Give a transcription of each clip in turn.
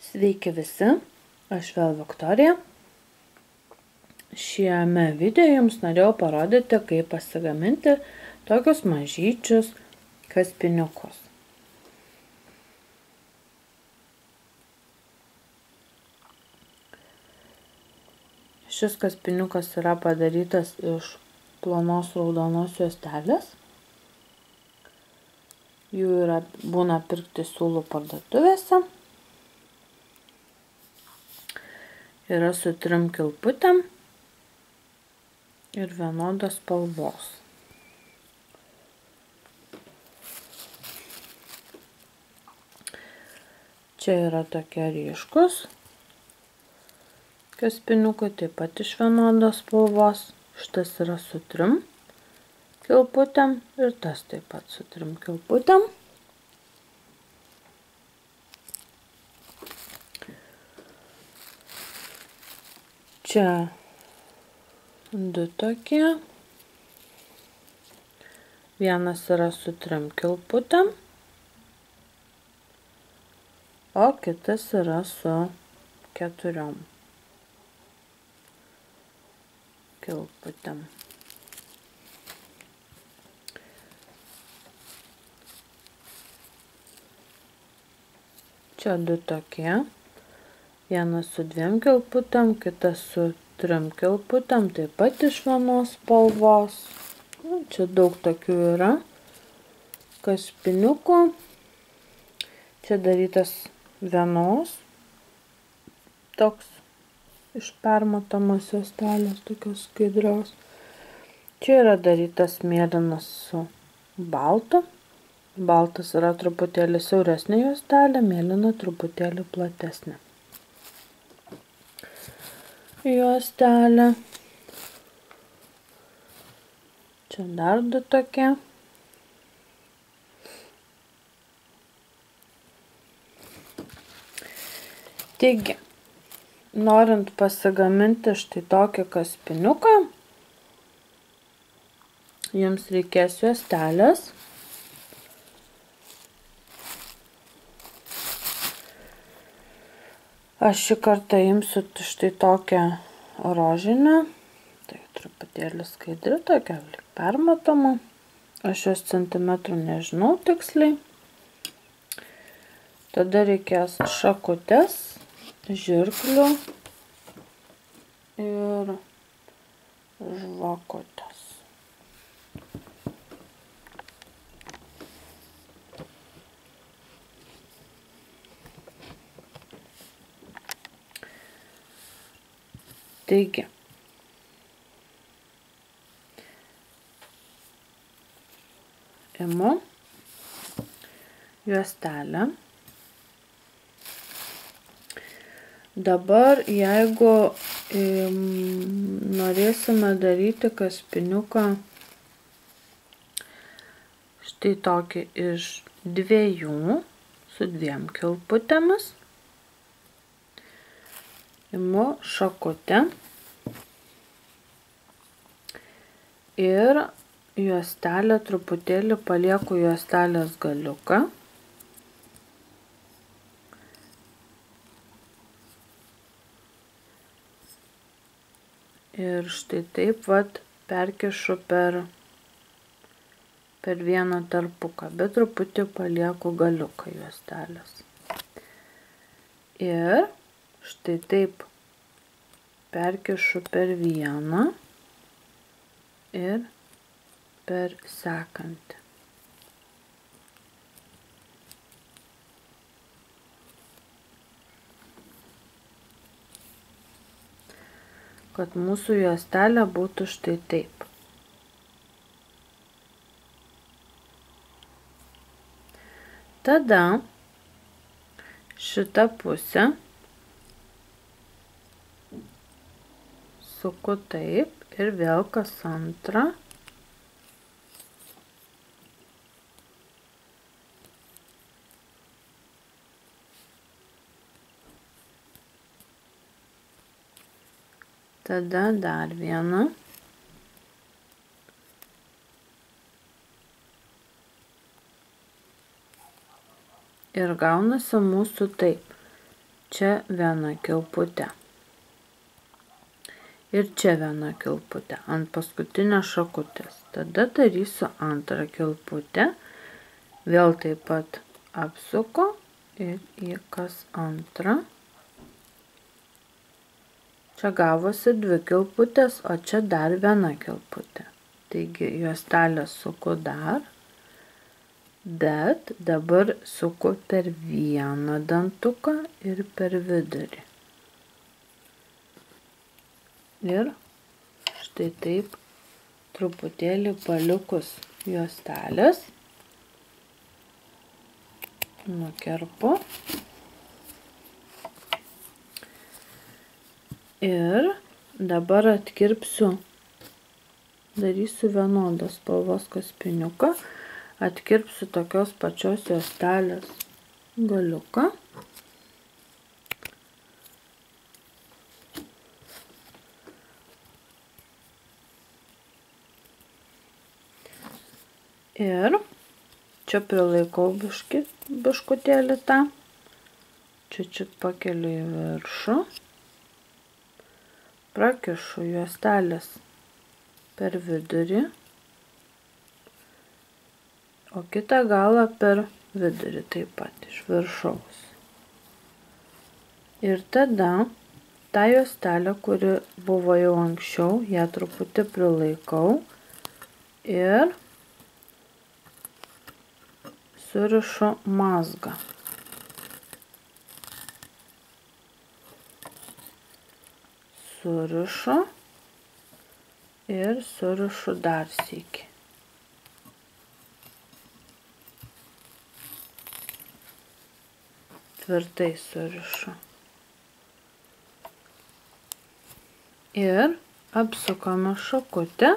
Sveiki visi, aš vėl Viktorija. Šiame video jums norėjau parodyti, kaip pasigaminti tokius mažyčius kaspiniukus. Šis kaspiniukas yra padarytas iš plonos raudonos juostelės. Jų būna pirkti siūlų parduotuvėse. Yra su 3 kilputėm ir vienodos spalvos. Čia yra tokie ryškus kaspiniukai, taip pat iš vienodos spalvos. Šitas yra su 3 kilputėm ir tas taip pat su 3 kilputėm. Čia 2 tokie. Vienas yra su 3 kilputėm, o kitas yra su 4 kilputėm. Čia 2 tokie. Vienas su 2 kilputėm, kitas su 3 kilputėm, taip pat iš vienos spalvos. Čia daug tokių yra kaspiniukų. Čia darytas vienos, toks iš permatomos juostelės, tokios skaidrios. Čia yra darytas mėlynas su baltu. Baltas yra truputėlį siauresnė juostelė, mėlyna truputėlį platesnė juostelė. Čia dar 2 tokie. Taigi, norint pasigaminti štai tokį kaspiniuką, jums reikės juostelės. Aš šį kartą imsiu štai tokią rožinę, tai truputėlį skaidri, tokia permatoma. Aš jos centimetrų nežinau tiksliai. Tada reikės šakutės, žirklių ir žvakutės. Taigi, imu juostelę. Dabar, jeigu norėsime daryti kaspiniuką štai tokį iš 2 su 2 kilputėmis, imu šakutę ir juostelę truputėlį palieku juostelės galiuką. Ir štai taip vat perkišu per vieną tarpuką, bet truputį palieku galiuką juostelės. Ir štai taip perkišu per vieną ir per sekantį. Kad mūsų juostelė būtų štai taip. Tada šitą pusę suku taip ir vėl kas antrą. Tada dar vieną. Ir gaunasi mūsų taip. čia viena kilputė. Ir čia viena kilputė ant paskutinės šakutės. Tada darysiu antrą kilputę. Vėl taip pat apsuku ir į kas antrą. Čia gavosi 2 kilputės, o čia dar viena kilputė. Taigi juostelę suku dar, bet dabar suku per vieną dantuką ir per vidurį. Ir štai taip truputėlį palikus juostelės nukerpu. Ir dabar atkirpsiu, darysiu vienodos spalvos kaspiniuką, atkirpsiu tokios pačios juostelės galiuką. Ir čia prilaikau biškutėlį tą, čiut pakeliu į viršų. Prakišu juostelės per vidurį, o kitą galą per vidurį taip pat iš viršaus. Ir tada tą juostelę, kuri buvo jau anksčiau, ją truputį prilaikau ir surišu mazgą. Surišu ir surišu dar sykį. Tvirtai surišu. Ir apsukame šakutę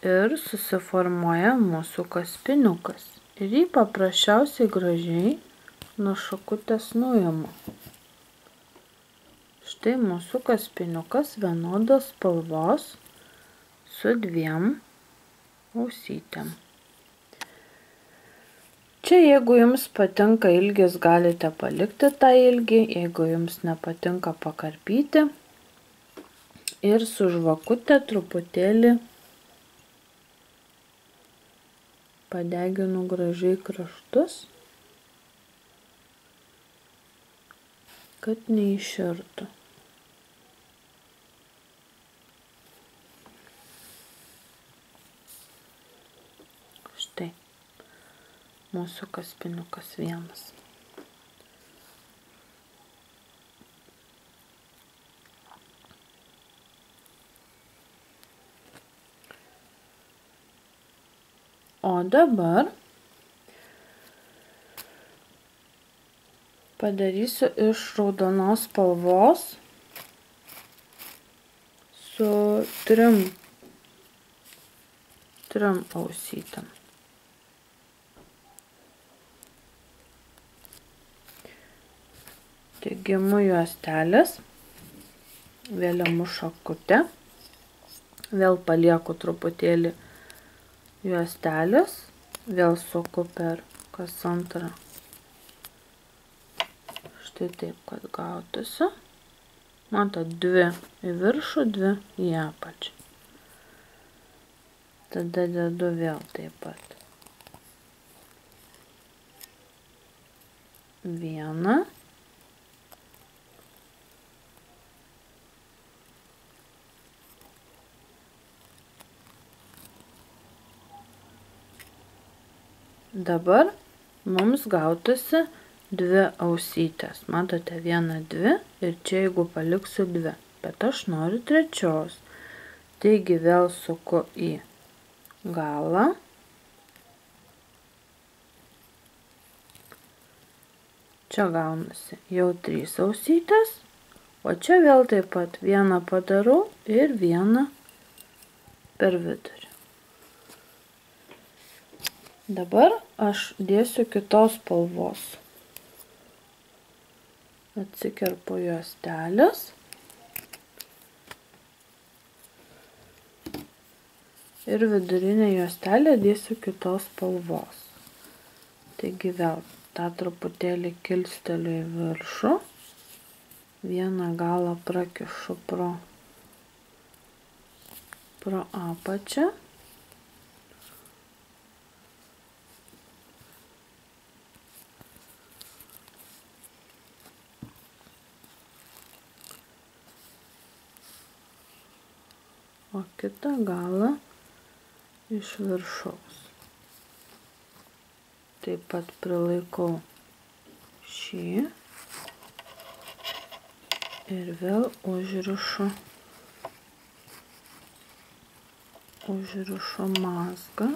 ir susiformuoja mūsų kaspiniukas. Ir jį paprasčiausiai gražiai nuo šakutės nuimu. Štai mūsų kaspiniukas vienodos spalvos su 2 ausytėm. Čia jeigu jums patinka ilgis, galite palikti tą ilgį, jeigu jums nepatinka pakarpyti. Ir su žvakute truputėlį padeginu gražiai kraštus, kad neiširtų. Štai mūsų kaspiniukas vienas. O dabar padarysiu iš raudonos spalvos su trim ausytėm. Taigi imu juostelės, vėl imu šakutę, vėl palieku truputėlį juostelės, vėl suku per kas antrą. Štai taip, kad gautųsi. Matot, 2 į viršų, 2 į apačią. Tada dedu vėl taip pat. 1. Dabar mums gautųsi 2 ausytės. Matote, 1, 2 ir čia jeigu paliksiu 2. Bet aš noriu 3. Taigi vėl suku į galą. Čia gaunasi jau 3 ausytės. O čia vėl taip pat 1 padarau ir 1 per vidurį. Dabar aš dėsiu kitos spalvos. Atsikerpu juostelės. Ir vidurinę juostelę dėsiu kitos spalvos. Taigi vėl tą truputėlį kilsteliu į viršų. vieną galą prakišu pro apačią. O kitą galą iš viršaus. Taip pat prilaikau šį ir vėl užrišu mazgą.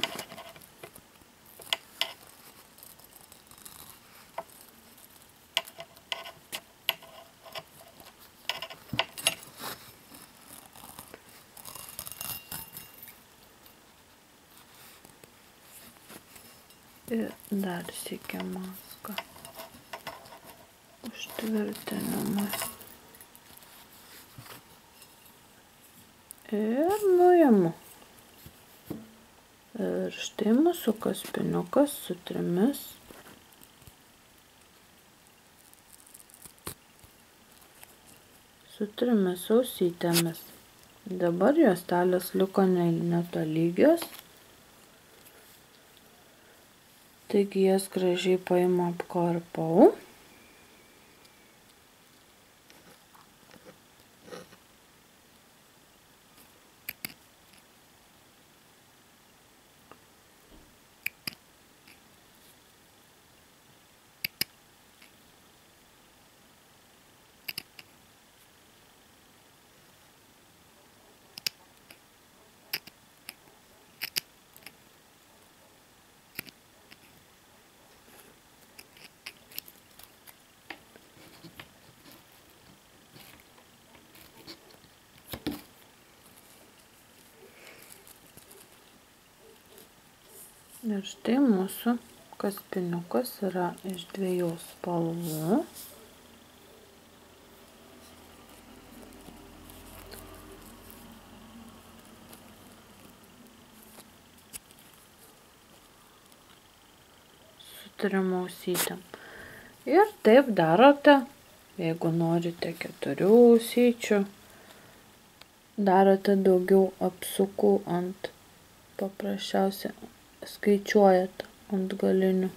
Ir dar sykį mazgą užtvirtinimui. Ir nuimu. Ir štai mūsų kaspiniukas su trimis ausytėmis. Dabar juostelės liko netolygios. Taigi jas gražiai paimu apkarpau. Ir štai mūsų kaspiniukas yra iš 2 spalvų. Su 3 ausytėm. Ir taip darote, jeigu norite 4 ausyčių, darote daugiau apsukų ant paprasčiausiai. Skaičiuojate ant galinių,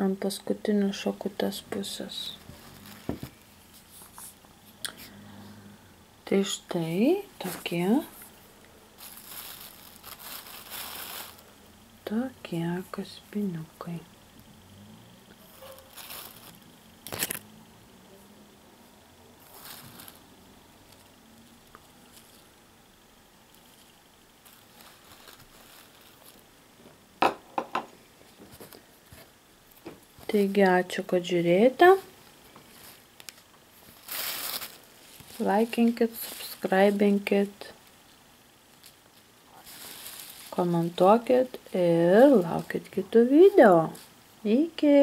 ant paskutinių šakutės pusės. Tai štai tokie kaspiniukai. Taigi ačiū, kad žiūrėjote. Laikinkit, subscribinkit, komentuokit ir laukit kitų video. Iki!